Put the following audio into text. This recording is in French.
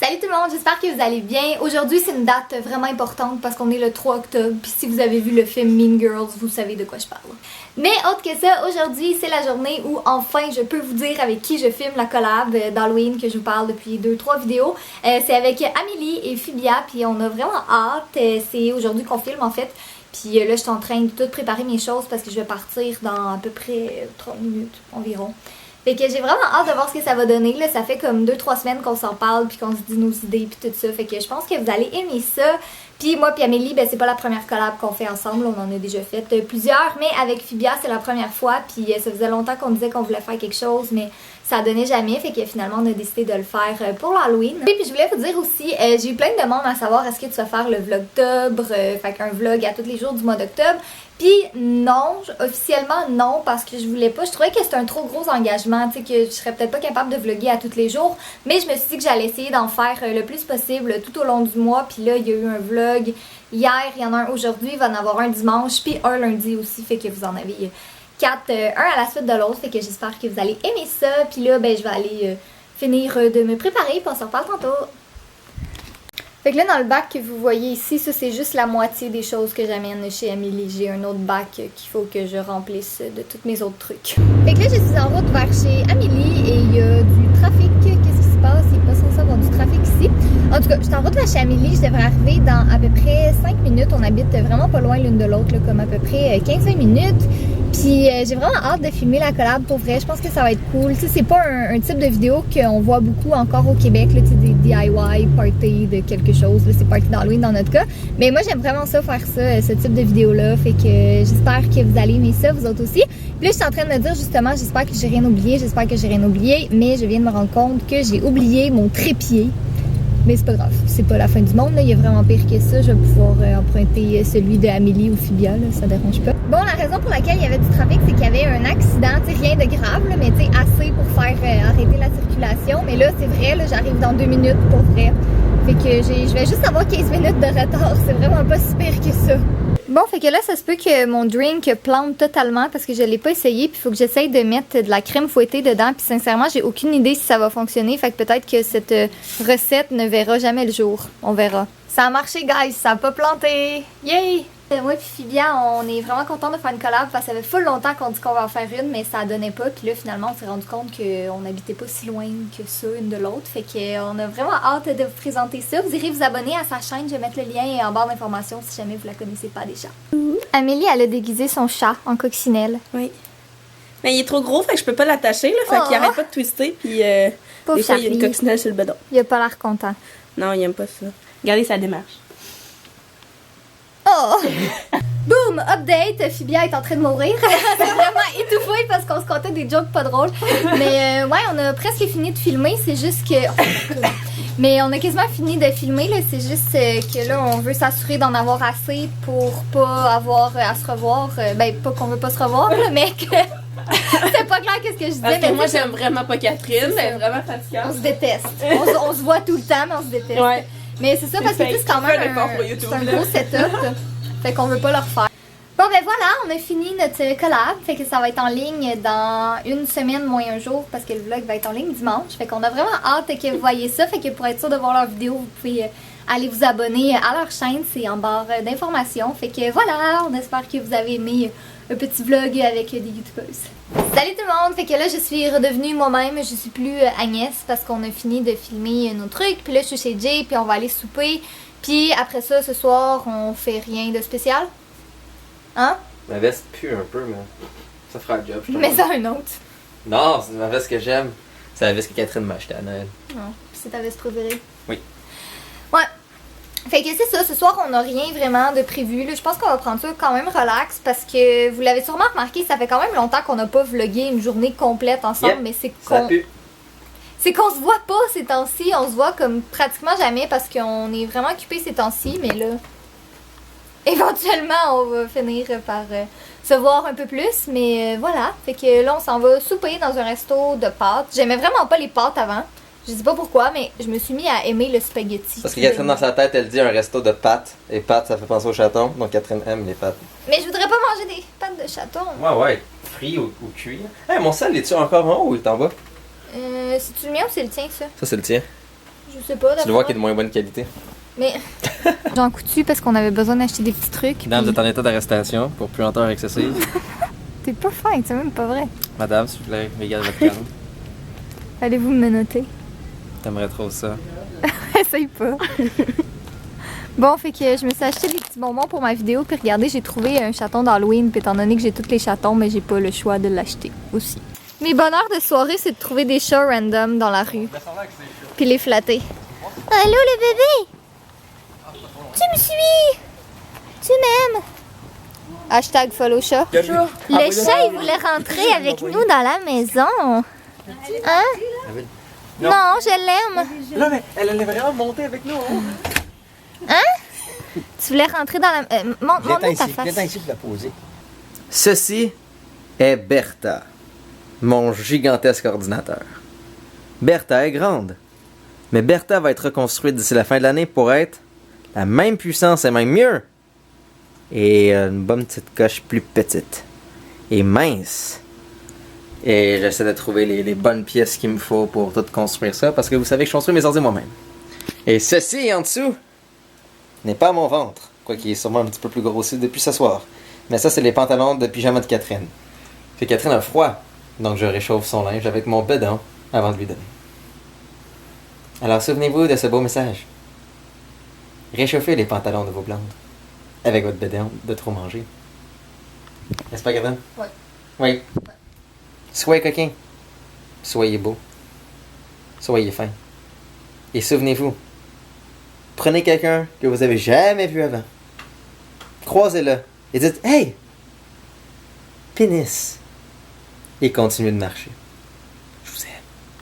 Salut tout le monde, j'espère que vous allez bien. Aujourd'hui, c'est une date vraiment importante parce qu'on est le 3 octobre. Puis si vous avez vu le film Mean Girls, vous savez de quoi je parle. Mais autre que ça, aujourd'hui, c'est la journée où enfin je peux vous dire avec qui je filme la collab d'Halloween que je vous parle depuis 2-3 vidéos. C'est avec Amélie et Fibia, puis on a vraiment hâte. C'est aujourd'hui qu'on filme en fait. Puis là, je suis en train de tout préparer mes choses parce que je vais partir dans à peu près 30 minutes environ. Fait que j'ai vraiment hâte de voir ce que ça va donner. Là, ça fait comme 2-3 semaines qu'on s'en parle puis qu'on se dit nos idées puis tout ça. Fait que je pense que vous allez aimer ça. Puis moi puis Amélie, ben c'est pas la première collab qu'on fait ensemble. On en a déjà fait plusieurs. Mais avec Fibia, c'est la première fois. Puis ça faisait longtemps qu'on disait qu'on voulait faire quelque chose, mais ça donnait jamais. Fait que finalement, on a décidé de le faire pour l'Halloween. Et puis je voulais vous dire aussi, j'ai eu plein de demandes à savoir est-ce que tu vas faire le vlogtobre, fait qu'un vlog à tous les jours du mois d'octobre. Puis non, officiellement non, parce que je voulais pas. Je trouvais que c'était un trop gros engagement, tu sais, que je serais peut-être pas capable de vlogger à tous les jours. Mais je me suis dit que j'allais essayer d'en faire le plus possible tout au long du mois. Puis là, il y a eu un vlog hier, il y en a un aujourd'hui, il va en avoir un dimanche, puis un lundi aussi, fait que vous en avez 4, un à la suite de l'autre. Fait que j'espère que vous allez aimer ça. Puis là, ben je vais aller finir de me préparer, puis on se reparle tantôt. Fait que là, dans le bac que vous voyez ici, ça c'est juste la moitié des choses que j'amène chez Amélie. J'ai un autre bac qu'il faut que je remplisse de tous mes autres trucs. Fait que là, je suis en route vers chez Amélie et il y a du trafic. Qu'est-ce qui se passe? Il n'est pas censé avoir du trafic ici. En tout cas, je suis en route vers chez Amélie. Je devrais arriver dans à peu près 5 minutes. On habite vraiment pas loin l'une de l'autre, comme à peu près 15-20 minutes. Puis j'ai vraiment hâte de filmer la collab pour vrai. Je pense que ça va être cool. Tu sais, c'est pas un type de vidéo qu'on voit beaucoup encore au Québec, là, tu sais, des DIY, party de quelque chose. Là, c'est party d'Halloween dans notre cas. Mais moi, j'aime vraiment ça, faire ça, ce type de vidéo-là. Fait que j'espère que vous allez aimer ça, vous autres aussi. Puis là, je suis en train de me dire justement, j'espère que j'ai rien oublié. Mais je viens de me rendre compte que j'ai oublié mon trépied. Mais c'est pas grave, c'est pas la fin du monde, là. Il y a vraiment pire que ça. Je vais pouvoir emprunter celui de Amélie ou Fibia, là, ça dérange pas. Bon, la raison pour laquelle il y avait du trafic, c'est qu'il y avait un accident, tu sais, rien de grave, là, mais tu sais, assez pour faire arrêter la circulation. Mais là, c'est vrai, là, j'arrive dans 2 minutes pour vrai. Fait que je vais juste avoir 15 minutes de retard, c'est vraiment pas si pire que ça. Bon, fait que là, ça se peut que mon drink plante totalement parce que je l'ai pas essayé. Puis il faut que j'essaye de mettre de la crème fouettée dedans. Puis sincèrement, j'ai aucune idée si ça va fonctionner. Fait que peut-être que cette recette ne verra jamais le jour. On verra. Ça a marché, guys. Ça a pas planté. Yay! Moi et Fibia, on est vraiment contents de faire une collab parce que ça fait full longtemps qu'on dit qu'on va en faire une, mais ça donnait pas. Puis là, finalement, on s'est rendu compte qu'on n'habitait pas si loin que ça, une de l'autre. Fait qu'on a vraiment hâte de vous présenter ça. Vous irez vous abonner à sa chaîne. Je vais mettre le lien en barre d'informations si jamais vous la connaissez pas déjà. Amélie, elle a déguisé son chat en coccinelle. Oui. Mais il est trop gros, fait que je peux pas l'attacher, là. Fait qu'il arrête pas de twister, puis des fois, il y a une coccinelle sur le bedon. Il a pas l'air content. Non, il aime pas ça. Regardez sa démarche. Oh! Boom! Update! Fibia est en train de mourir. C'est vraiment étouffé parce qu'on se comptait des jokes pas drôles. Mais ouais, on a presque fini de filmer. C'est juste que... Mais on a quasiment fini de filmer. Là. C'est juste que là, on veut s'assurer d'en avoir assez pour pas avoir à se revoir. Ben, pas qu'on veut pas se revoir, là, mais que... C'est pas clair qu'est-ce que je disais. Parce que mais moi, j'aime vraiment pas Catherine. Elle est vraiment fatigante. On se déteste. On se voit tout le temps, mais on se déteste. Ouais. Mais c'est ça parce que c'est quand même un gros setup. Fait qu'on veut pas le refaire. Bon ben voilà, on a fini notre collab. Fait que ça va être en ligne dans une semaine moins un jour parce que le vlog va être en ligne dimanche. Fait qu'on a vraiment hâte que vous voyez ça. Fait que pour être sûr de voir leur vidéo, vous pouvez aller vous abonner à leur chaîne. C'est en barre d'informations. Fait que voilà, on espère que vous avez aimé un petit vlog avec des youtubeuses. Salut tout le monde! Fait que là je suis redevenue moi-même, je suis plus Agnès parce qu'on a fini de filmer nos trucs. Puis là je suis chez Jay, puis on va aller souper. Puis après ça, ce soir, on fait rien de spécial. Hein? Ma veste pue un peu, mais ça fera le job. Mais ça un autre. Non, c'est ma veste que j'aime. C'est la veste que Catherine m'a achetée à Noël. Non, c'est ta veste préférée? Oui. Ouais. Fait que c'est ça, ce soir on n'a rien vraiment de prévu. Là, je pense qu'on va prendre ça quand même relax parce que vous l'avez sûrement remarqué, ça fait quand même longtemps qu'on n'a pas vlogué une journée complète ensemble, mais c'est qu'on... C'est qu'on se voit pas ces temps-ci, on se voit comme pratiquement jamais parce qu'on est vraiment occupés ces temps-ci, mais là, éventuellement on va finir par se voir un peu plus, mais voilà. Fait que là on s'en va souper dans un resto de pâtes. J'aimais vraiment pas les pâtes avant. Je sais pas pourquoi, mais je me suis mis à aimer le spaghetti. Parce que Catherine, dans sa tête, elle dit un resto de pâtes. Et pâtes, ça fait penser au chaton. Donc Catherine aime les pâtes. Mais je voudrais pas manger des pâtes de chaton. Ouais. Frit ou cuit. Hey, mon sel, est-tu encore en haut ou il est en bas? C'est-tu le mien ou c'est le tien, ça? Ça, c'est le tien. Je sais pas. Tu le vois qu'il est de moins bonne qualité. Mais j'en coutu parce qu'on avait besoin d'acheter des petits trucs. Madame, puis- vous êtes en état d'arrestation pour puanteur excessive. T'es pas fin, c'est même pas vrai. Madame, s'il vous plaît, régale votre calme. Allez-vous me noter? T'aimerais trop ça. Essaye pas. Bon, fait que je me suis acheté des petits bonbons pour ma vidéo, puis regardez, j'ai trouvé un chaton d'Halloween, puis étant donné que j'ai tous les chatons, mais j'ai pas le choix de l'acheter aussi. Mes bonheurs de soirée, c'est de trouver des chats random dans la rue, puis les flatter. Allô le bébé? Tu me suis? Tu m'aimes? Hashtag follow chat. Le chat, il voulait rentrer avec nous dans la maison. Hein? Non, je l'aime. Non, mais elle allait vraiment monter avec nous. Tu voulais rentrer dans la... montre-moi ta face. Viens ici pour la poser. Ceci est Bertha, mon gigantesque ordinateur. Bertha est grande, mais Bertha va être reconstruite d'ici la fin de l'année pour être la même puissance et même mieux. Et une bonne petite coche plus petite et mince. Et j'essaie de trouver les bonnes pièces qu'il me faut pour tout construire ça, parce que vous savez que je construis mes ordi moi-même. Et ceci en dessous n'est pas mon ventre, quoiqu'il est sûrement un petit peu plus grossi depuis ce soir. Mais ça, c'est les pantalons de pyjama de Catherine. Puis Catherine a froid, donc je réchauffe son linge avec mon bedon avant de lui donner. Alors souvenez-vous de ce beau message. Réchauffez les pantalons de vos blondes avec votre bedon de trop manger. N'est-ce pas, Catherine? Oui. Oui. Soyez coquin. Soyez beau. Soyez fin. Et souvenez-vous, prenez quelqu'un que vous avez jamais vu avant. Croisez-le et dites « Hey! Pénis! » Et continuez de marcher.